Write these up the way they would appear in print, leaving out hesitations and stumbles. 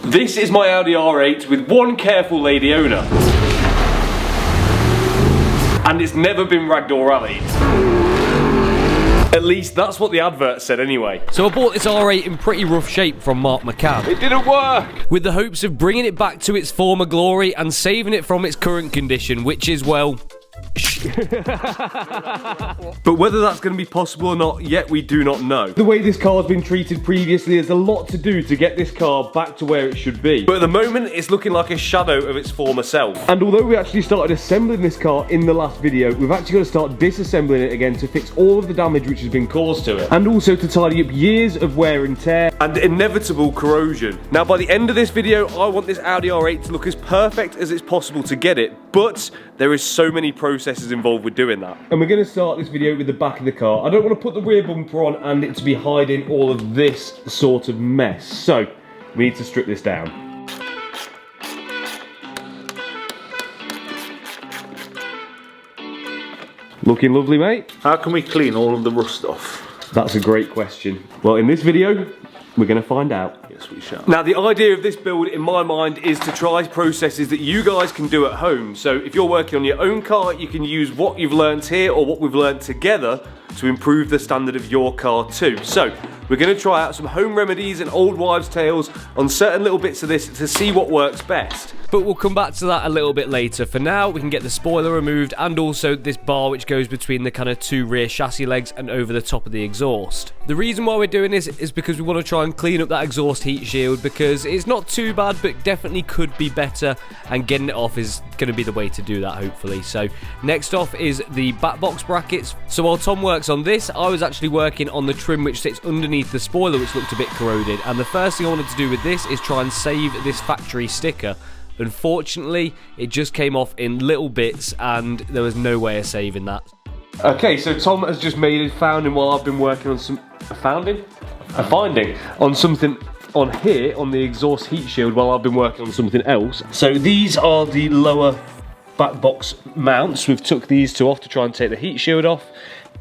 This is my Audi R8 with one careful lady owner. And it's never been ragged or rallied. At least that's what the advert said anyway. So I bought this R8 in pretty rough shape from Mark McCann. It didn't work! With the hopes of bringing it back to its former glory and saving it from its current condition, which is, well... But whether that's going to be possible or not, yet we do not know. The way this car's been treated previously, there's a lot to do to get this car back to where it should be. But at the moment, it's looking like a shadow of its former self. And although we actually started assembling this car in the last video, we've actually got to start disassembling it again to fix all of the damage which has been caused to it. And also to tidy up years of wear and tear. And inevitable corrosion. Now, by the end of this video, I want this Audi R8 to look as perfect as it's possible to get it. But there is so many processes involved with doing that. And we're going to start this video with the back of the car. I don't want to put the rear bumper on and it to be hiding all of this sort of mess. So, we need to strip this down. Looking lovely, mate. How can we clean all of the rust off? That's a great question. Well, in this video, we're going to find out. Yes, we shall. Now, the idea of this build, in my mind, is to try processes that you guys can do at home. So if you're working on your own car, you can use what you've learned here or what we've learned together to improve the standard of your car too. So we're going to try out some home remedies and old wives' tales on certain little bits of this to see what works best. But we'll come back to that a little bit later. For now, we can get the spoiler removed and also this bar which goes between the kind of two rear chassis legs and over the top of the exhaust. The reason why we're doing this is because we want to try and clean up that exhaust heat shield because it's not too bad but definitely could be better, and getting it off is going to be the way to do that, hopefully. So next off is the back box brackets. So while Tom works on this, I was actually working on the trim which sits underneath the spoiler, which looked a bit corroded, and the first thing I wanted to do with this is try and save this factory sticker. Unfortunately, it just came off in little bits and there was no way of saving that. Okay, so Tom has just made a founding while I've been working on a finding on something on here on the exhaust heat shield while I've been working on something else. So these are the lower back box mounts. We've took these two off to try and take the heat shield off.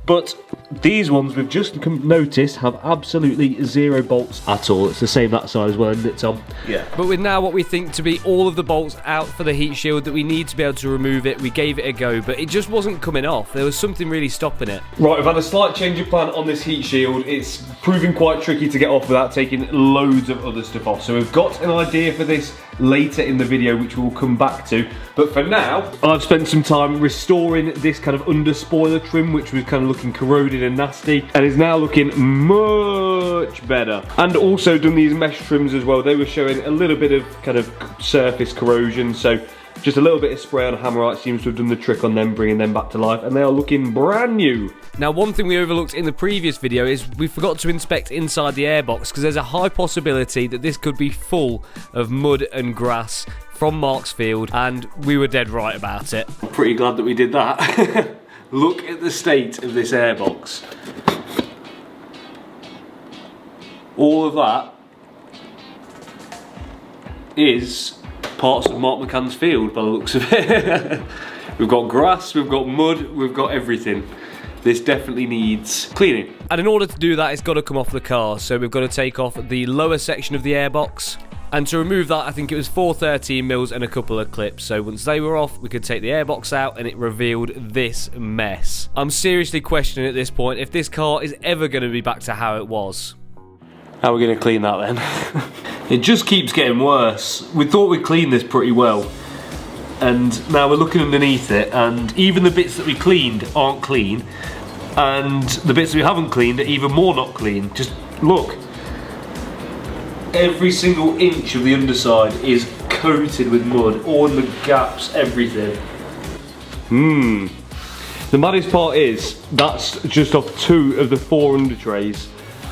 But these ones we've just noticed have absolutely zero bolts at all. It's the same that side as well, isn't it, Tom? Yeah. But with now what we think to be all of the bolts out for the heat shield that we need to be able to remove it, we gave it a go, but it just wasn't coming off. There was something really stopping it. Right, we've had a slight change of plan on this heat shield. It's proving quite tricky to get off without taking loads of other stuff off. So we've got an idea for this later in the video, which we'll come back to. But for now, I've spent some time restoring this kind of under spoiler trim, which was kind of looking corroded and nasty, and is now looking much better. And also done these mesh trims as well. They were showing a little bit of kind of surface corrosion, so just a little bit of spray on Hammerite seems to have done the trick on them, bringing them back to life, and they are looking brand new. Now, one thing we overlooked in the previous video is we forgot to inspect inside the airbox, because there's a high possibility that this could be full of mud and grass from Mark's field, and we were dead right about it. I'm pretty glad that we did that. Look at the state of this airbox. All of that is parts of Mark McCann's field by the looks of it. We've got grass, we've got mud, we've got everything. This definitely needs cleaning. And in order to do that, it's got to come off the car. So we've got to take off the lower section of the airbox. And to remove that, I think it was 413mm and a couple of clips. So once they were off, we could take the airbox out and it revealed this mess. I'm seriously questioning at this point if this car is ever going to be back to how it was. How are we going to clean that then? It just keeps getting worse. We thought we'd clean this pretty well. And now we're looking underneath it, and even the bits that we cleaned aren't clean. And the bits we haven't cleaned are even more not clean. Just look. Every single inch of the underside is coated with mud, all the gaps, everything. The maddest part is, that's just off 2 of the 4 under trays,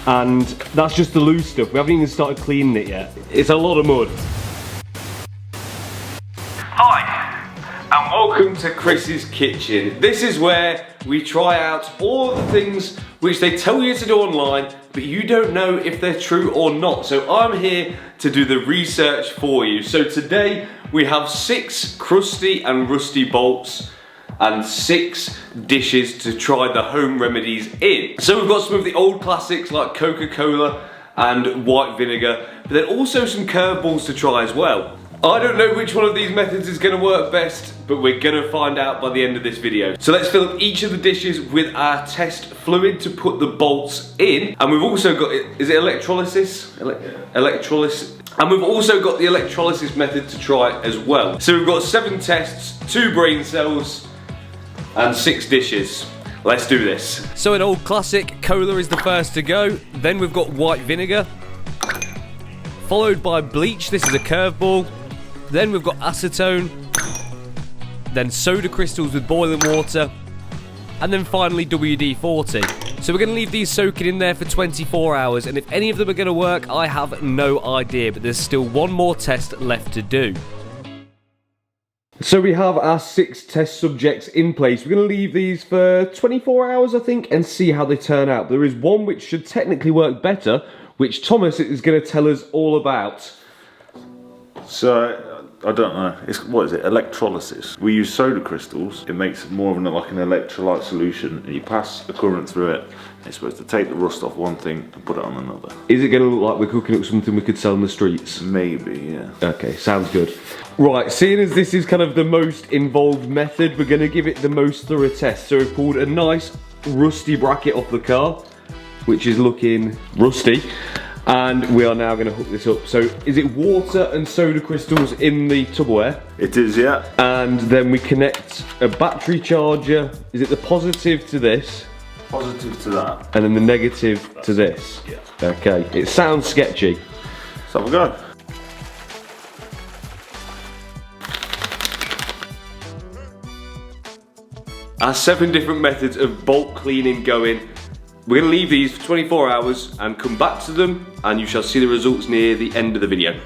and that's just the loose stuff. We haven't even started cleaning it yet. It's a lot of mud. Hi, and welcome to Chris's Kitchen. This is where we try out all of the things which they tell you to do online, but you don't know if they're true or not. So I'm here to do the research for you. So today we have 6 crusty and rusty bolts and 6 dishes to try the home remedies in. So we've got some of the old classics like Coca-Cola and white vinegar, but then also some curveballs to try as well. I don't know which one of these methods is going to work best, but we're going to find out by the end of this video. So let's fill up each of the dishes with our test fluid to put the bolts in. And we've also got, is it electrolysis? Electrolysis. And we've also got the electrolysis method to try as well. So we've got 7 tests, 2 brain cells, and 6 dishes. Let's do this. So an old classic, cola is the first to go. Then we've got white vinegar, followed by bleach. This is a curveball. Then we've got acetone, then soda crystals with boiling water, and then finally WD-40. So we're going to leave these soaking in there for 24 hours, and if any of them are going to work, I have no idea, but there's still one more test left to do. So we have our 6 test subjects in place. We're going to leave these for 24 hours, I think, and see how they turn out. There is one which should technically work better, which Thomas is going to tell us all about. So, I don't know. What is it? Electrolysis. We use soda crystals. It makes more of like an electrolyte solution, and you pass a current through it. It's supposed to take the rust off one thing and put it on another. Is it going to look like we're cooking up something we could sell in the streets? Maybe, yeah. Okay, sounds good. Right, seeing as this is kind of the most involved method, we're going to give it the most thorough test. So we've pulled a nice rusty bracket off the car, which is looking rusty. And we are now going to hook this up. So is it water and soda crystals in the Tupperware? It is, yeah. And then we connect a battery charger. Is it the positive to this? Positive to that. And then the negative to this? Yeah. Okay, it sounds sketchy. Let's have a go. Our 7 different methods of bolt cleaning going. We're going to leave these for 24 hours and come back to them, and you shall see the results near the end of the video.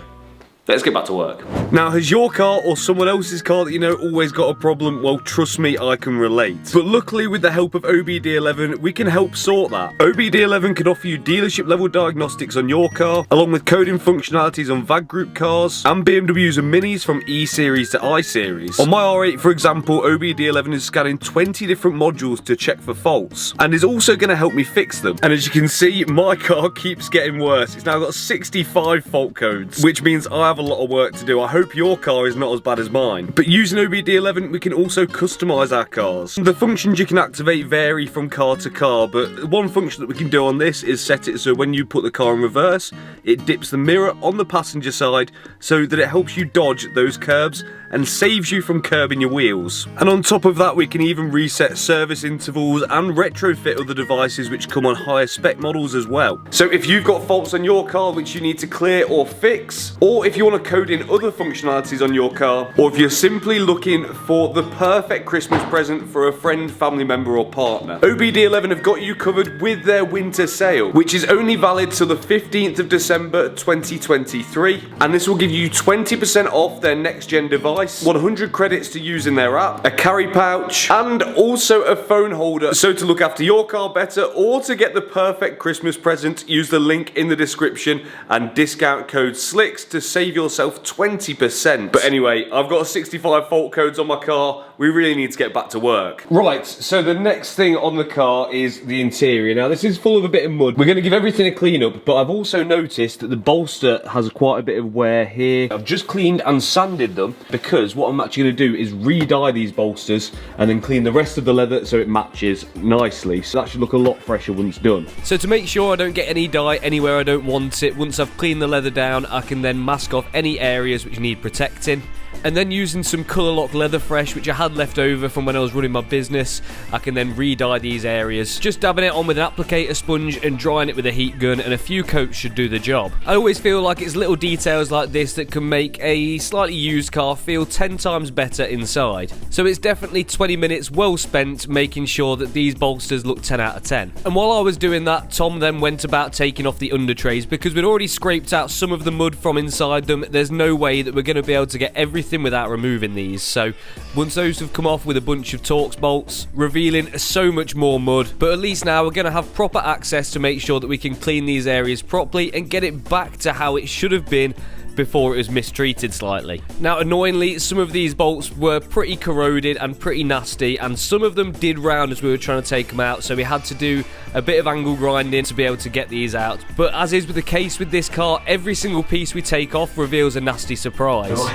Let's get back to work. Now, has your car or someone else's car that you know always got a problem? Well, trust me, I can relate. But luckily, with the help of OBD11, we can help sort that. OBD11 can offer you dealership level diagnostics on your car, along with coding functionalities on VAG Group cars, and BMWs and Minis from E-Series to I-Series. On my R8, for example, OBD11 is scanning 20 different modules to check for faults, and is also going to help me fix them. And as you can see, my car keeps getting worse. It's now got 65 fault codes, which means I have a lot of work to do. I hope your car is not as bad as mine. But using OBD11, we can also customise our cars. The functions you can activate vary from car to car, but one function that we can do on this is set it so when you put the car in reverse, it dips the mirror on the passenger side so that it helps you dodge those curbs and saves you from curbing your wheels. And on top of that, we can even reset service intervals and retrofit other devices which come on higher spec models as well. So if you've got faults on your car which you need to clear or fix, or if you want to code in other functionalities on your car, or if you're simply looking for the perfect Christmas present for a friend, family member or partner, OBD11 have got you covered with their winter sale, which is only valid till the 15th of December 2023, and this will give you 20% off their next gen device, 100 credits to use in their app, a carry pouch, and also a phone holder. So to look after your car better or to get the perfect Christmas present, use the link in the description and discount code SLIX to save yourself 20%. But anyway, I've got 65 fault codes on my car. We really need to get back to work. Right, so the next thing on the car is the interior. Now this is full of a bit of mud. We're going to give everything a clean up, but I've also noticed that the bolster has quite a bit of wear here. I've just cleaned and sanded them because what I'm actually going to do is re-dye these bolsters and then clean the rest of the leather so it matches nicely. So that should look a lot fresher once done. So to make sure I don't get any dye anywhere I don't want it, once I've cleaned the leather down, I can then mask off any areas which need protecting. And then using some Colour Lock Leather Fresh, which I had left over from when I was running my business, I can then re-dye these areas. Just dabbing it on with an applicator sponge and drying it with a heat gun, and a few coats should do the job. I always feel like it's little details like this that can make a slightly used car feel 10 times better inside. So it's definitely 20 minutes well spent making sure that these bolsters look 10 out of 10. And while I was doing that, Tom then went about taking off the under trays, because we'd already scraped out some of the mud from inside them. There's no way that we're going to be able to get everything without removing these. So once those have come off with a bunch of Torx bolts, revealing so much more mud, but at least now we're going to have proper access to make sure that we can clean these areas properly and get it back to how it should have been before it was mistreated slightly. Now, annoyingly, some of these bolts were pretty corroded and pretty nasty, and some of them did round as we were trying to take them out, so we had to do a bit of angle grinding to be able to get these out. But as is with the case with this car, every single piece we take off reveals a nasty surprise. Why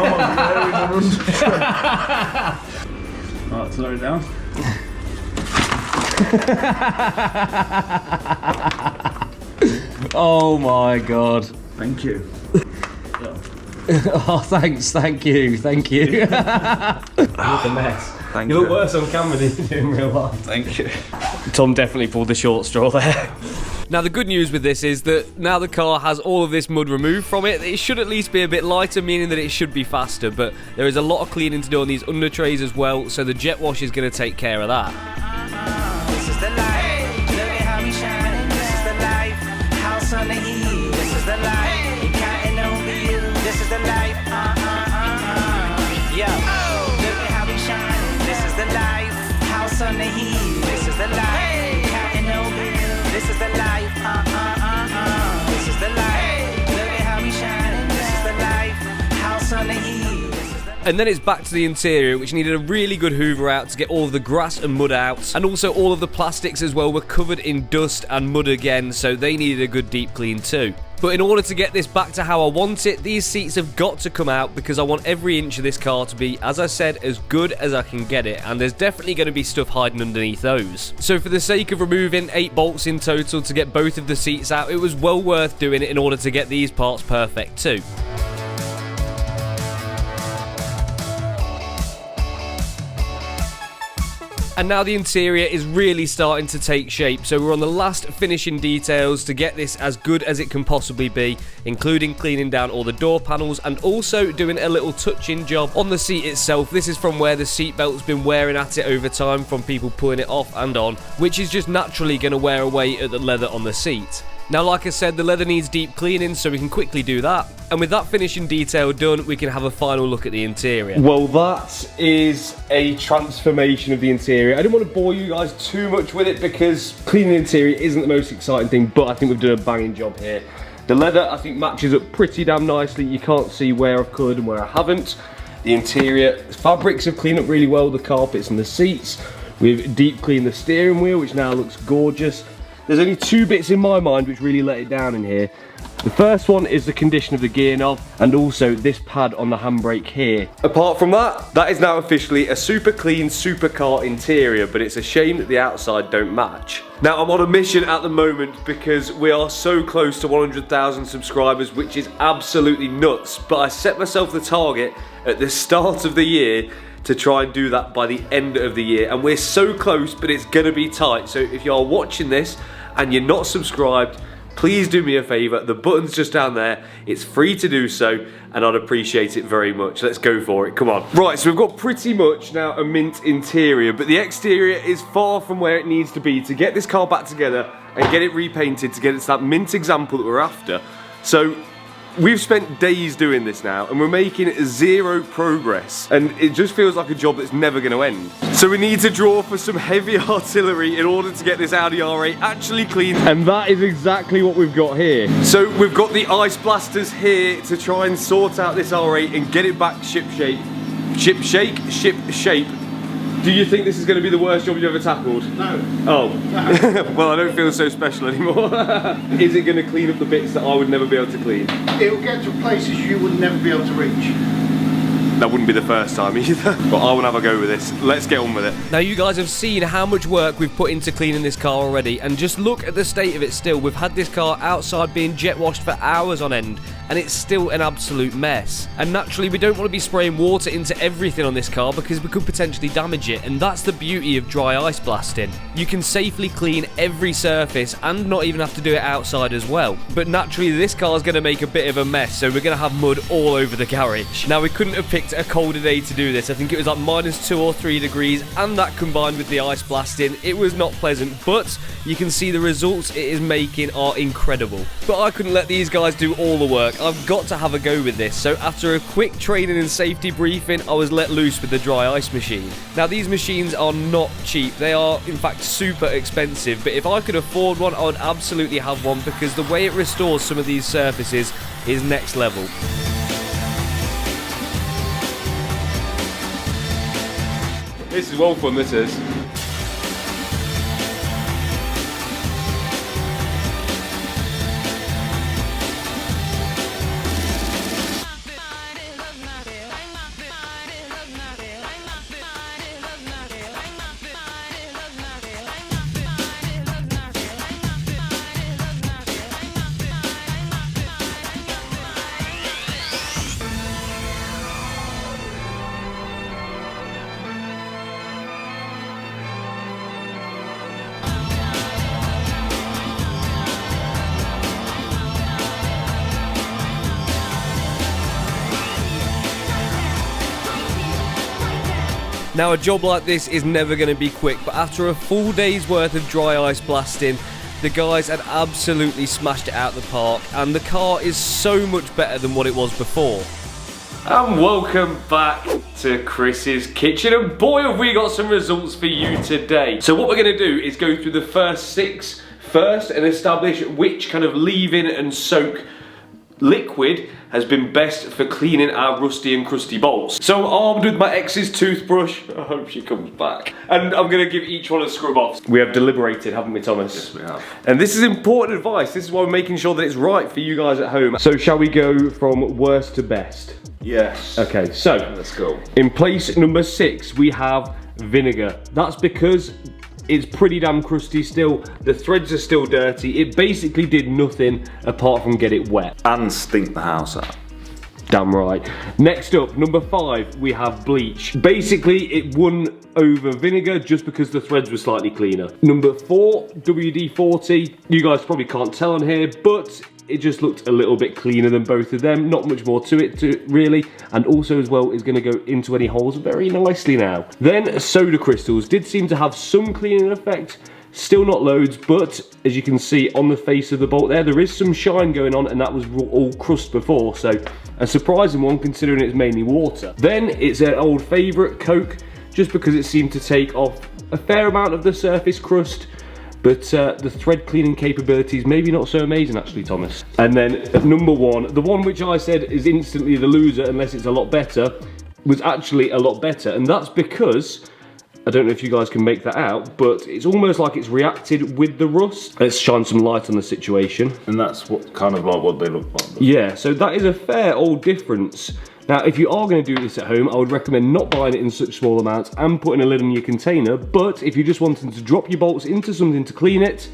am I wearing the run? Right, slow it down. Oh my god. Thank you. Oh, thanks, thank you. You look a mess. Thank You look worse on camera than you do in real life. Thank you. Tom definitely pulled the short straw there. Now, the good news with this is that now the car has all of this mud removed from it, it should at least be a bit lighter, meaning that it should be faster, but there is a lot of cleaning to do on these under trays as well, so the jet wash is going to take care of that. This is the life, look at how we shine. This is the life, house on the hill. This is the life, counting on bills. This is the life, yeah. Look at how we shine. This is the life, house on the hill. This is the life, counting on bills. This is the life, This is the life, look at how we shine. This is the life, house on the hill. And then it's back to the interior, which needed a really good hoover out to get all of the grass and mud out, and also all of the plastics as well were covered in dust and mud again, so they needed a good deep clean too. But in order to get this back to how I want it, these seats have got to come out because I want every inch of this car to be, as I said, as good as I can get it, and there's definitely going to be stuff hiding underneath those. So for the sake of removing 8 bolts in total to get both of the seats out, it was well worth doing it in order to get these parts perfect too. And now the interior is really starting to take shape, so we're on the last finishing details to get this as good as it can possibly be, including cleaning down all the door panels and also doing a little touch-in job on the seat itself. This is from where the seatbelt's been wearing at it over time from people pulling it off and on, which is just naturally going to wear away at the leather on the seat. Now, like I said, the leather needs deep cleaning, so we can quickly do that. And with that finishing detail done, we can have a final look at the interior. Well, that is a transformation of the interior. I didn't want to bore you guys too much with it because cleaning the interior isn't the most exciting thing, but I think we've done a banging job here. The leather, I think, matches up pretty damn nicely. You can't see where I've coloured and where I haven't. The interior fabrics have cleaned up really well, the carpets and the seats. We've deep cleaned the steering wheel, which now looks gorgeous. There's only 2 bits in my mind which really let it down in here. The first one is the condition of the gear knob and also this pad on the handbrake here. Apart from that, that is now officially a super clean supercar interior, but it's a shame that the outside don't match. Now, I'm on a mission at the moment because we are so close to 100,000 subscribers, which is absolutely nuts, but I set myself the target at the start of the year to try and do that by the end of the year, and we're so close, but it's gonna be tight. So if you are watching this and you're not subscribed, please do me a favor. The button's just down there. It's free to do so, and I'd appreciate it very much. Let's go for it, come on. Right, so we've got pretty much now a mint interior, but the exterior is far from where it needs to be to get this car back together and get it repainted to get it to that mint example that we're after. So we've spent days doing this now and we're making 0 progress, and it just feels like a job that's never going to end. So we need to draw for some heavy artillery in order to get this Audi R8 actually clean, and that is exactly what we've got here. So we've got the ice blasters here to try and sort out this R8 and get it back ship shape. Ship shape. Do you think this is going to be the worst job you've ever tackled? No. Oh. No. Well, I don't feel so special anymore. Is it going to clean up the bits that I would never be able to clean? It'll get to places you would never be able to reach. That wouldn't be the first time either. But I want to have a go with this. Let's get on with it. Now, you guys have seen how much work we've put into cleaning this car already, and just look at the state of it still. We've had this car outside being jet washed for hours on end, and it's still an absolute mess. And naturally, we don't want to be spraying water into everything on this car because we could potentially damage it, and that's the beauty of dry ice blasting. You can safely clean every surface and not even have to do it outside as well. But naturally, this car is going to make a bit of a mess, so we're going to have mud all over the garage. Now, we couldn't have picked picked a colder day to do this. I think it was like -2 or 3 degrees, and that combined with the ice blasting, it was not pleasant, but you can see the results it is making are incredible. But I couldn't let these guys do all the work. I've got to have a go with this. So after a quick training and safety briefing, I was let loose with the dry ice machine. Now these machines are not cheap. They are in fact super expensive, but if I could afford one, I would absolutely have one, because the way it restores some of these surfaces is next level. This is well fun, this is. Now a job like this is never going to be quick, but after a full day's worth of dry ice blasting, the guys had absolutely smashed it out the park, and the car is so much better than what it was before. And welcome back to Chris's kitchen, and boy have we got some results for you today. So what we're going to do is go through the first 6 first and establish which kind of leave-in and soak liquid has been best for cleaning our rusty and crusty bolts. So I'm armed with my ex's toothbrush. I hope she comes back. And I'm going to give each one a scrub off. We have deliberated, haven't we, Thomas? Yes, we have. And this is important advice. This is why we're making sure that it's right for you guys at home. So shall we go from worst to best? Yes. Okay, so Let's go. in place number 6, we have vinegar. That's because it's pretty damn crusty still. The threads are still dirty. It basically did nothing apart from get it wet. And stink the house out. Damn right. Next up, number 5, we have bleach. Basically, it won over vinegar just because the threads were slightly cleaner. Number 4, WD-40. You guys probably can't tell on here, but it just looked a little bit cleaner than both of them. Not much more to it, really. And also as well is going to go into any holes very nicely now. Then soda crystals did seem to have some cleaning effect. Still not loads, but as you can see on the face of the bolt there is some shine going on, and that was all crust before, so a surprising one considering it's mainly water. Then it's an old favourite, Coke, just because it seemed to take off a fair amount of the surface crust, but the thread cleaning capabilities maybe not so amazing actually, Thomas. And then at number 1, the one which I said is instantly the loser unless it's a lot better, was actually a lot better, and that's because I don't know if you guys can make that out, but it's almost like it's reacted with the rust. Let's shine some light on the situation. And that's what kind of like what they look like. Yeah, so that is a fair old difference. Now, if you are going to do this at home, I would recommend not buying it in such small amounts and putting a lid on your container, but if you're just wanting to drop your bolts into something to clean it,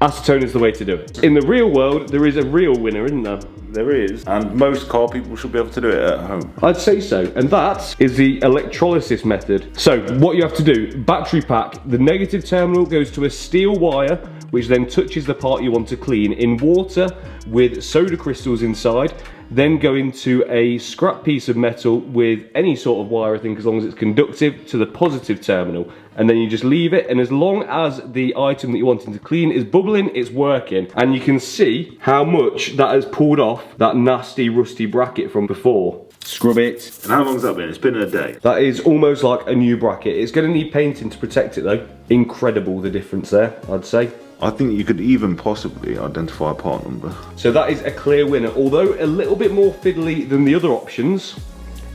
acetone is the way to do it. In the real world, there is a real winner, isn't there? There is, and most car people should be able to do it at home. I'd say so, and that is the electrolysis method. So what you have to do, battery pack, the negative terminal goes to a steel wire, which then touches the part you want to clean in water with soda crystals inside, then go into a scrap piece of metal with any sort of wire, I think, as long as it's conductive, to the positive terminal. And then you just leave it, and as long as the item that you're wanting to clean is bubbling, it's working. And you can see how much that has pulled off that nasty rusty bracket from before. Scrub it. And how long's that been? It's been a day. That is almost like a new bracket. It's going to need painting to protect it though. Incredible the difference there, I'd say. I think you could even possibly identify a part number. So that is a clear winner, although a little bit more fiddly than the other options.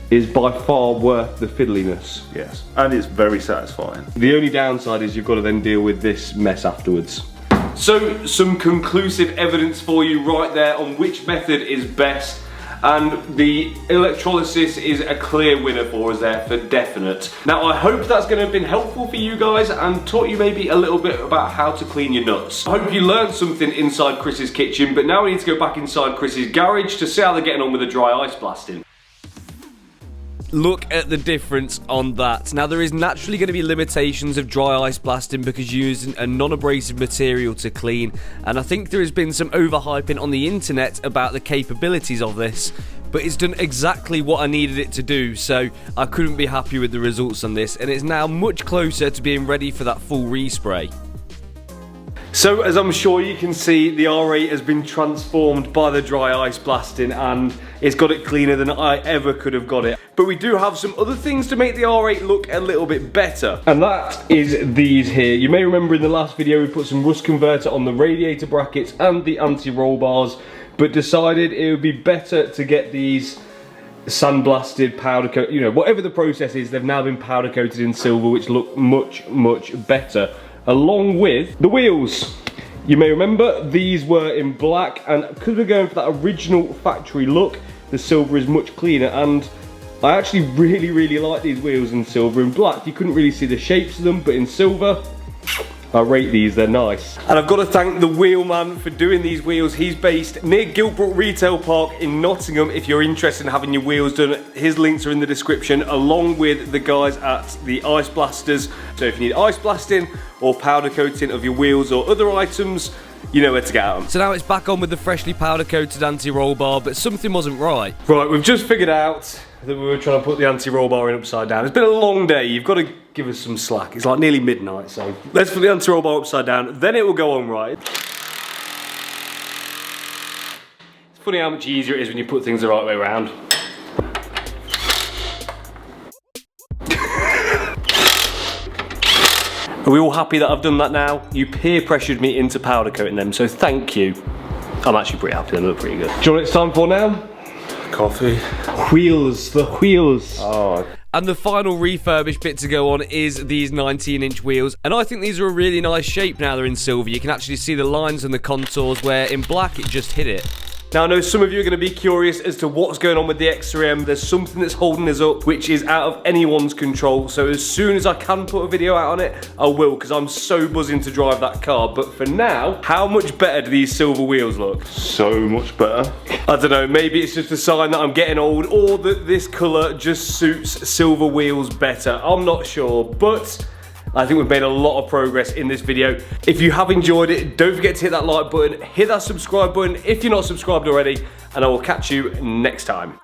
Is by far worth the fiddliness. Yes, and it's very satisfying. The only downside is you've got to then deal with this mess afterwards. So, some conclusive evidence for you right there on which method is best. And the electrolysis is a clear winner for us there, for definite. Now, I hope that's going to have been helpful for you guys and taught you maybe a little bit about how to clean your nuts. I hope you learned something inside Chris's kitchen, but now we need to go back inside Chris's garage to see how they're getting on with the dry ice blasting. Look at the difference on that. Now, there is naturally going to be limitations of dry ice blasting because you're using a non-abrasive material to clean, and I think there has been some overhyping on the internet about the capabilities of this, but it's done exactly what I needed it to do, so I couldn't be happy with the results on this, and it's now much closer to being ready for that full respray. So as I'm sure you can see, the R8 has been transformed by the dry ice blasting, and it's got it cleaner than I ever could have got it. But we do have some other things to make the R8 look a little bit better. And that is these here. You may remember in the last video we put some rust converter on the radiator brackets and the anti-roll bars, but decided it would be better to get these sandblasted, powder coat, you know, whatever the process is, they've now been powder coated in silver, which look much, much better. Along with the wheels. You may remember these were in black, and because we're going for that original factory look, the silver is much cleaner, and I actually really like these wheels in silver. In black you couldn't really see the shapes of them, but in silver I rate these, they're nice. And I've got to thank the wheelman for doing these wheels. He's based near Gilbrook Retail Park in Nottingham. If you're interested in having your wheels done, his links are in the description, along with the guys at the Ice Blasters. So if you need ice blasting or powder coating of your wheels or other items, you know where to get them. So now it's back on with the freshly powder coated anti-roll bar, but something wasn't right. Right, we've just figured out that we were trying to put the anti-roll bar in upside down. It's been a long day, you've got to give us some slack. It's like nearly midnight, so let's put the anti-roll bar upside down, then it will go on right. It's funny how much easier it is when you put things the right way around. Are we all happy that I've done that now? You peer pressured me into powder coating them, so thank you. I'm actually pretty happy, they look pretty good. Do you know what it's time for now? Coffee. Wheels, the wheels. Oh. And the final refurbished bit to go on is these 19-inch wheels, and I think these are a really nice shape now they're in silver. You can actually see the lines and the contours, where in black it just hit it. Now I know some of you are going to be curious as to what's going on with the X3M. There's something that's holding us up which is out of anyone's control, so as soon as I can put a video out on it, I will, because I'm so buzzing to drive that car. But for now, how much better do these silver wheels look? So much better. I don't know, maybe it's just a sign that I'm getting old, or that this colour just suits silver wheels better. I'm not sure, but I think we've made a lot of progress in this video. If you have enjoyed it, don't forget to hit that like button, hit that subscribe button if you're not subscribed already, and I will catch you next time.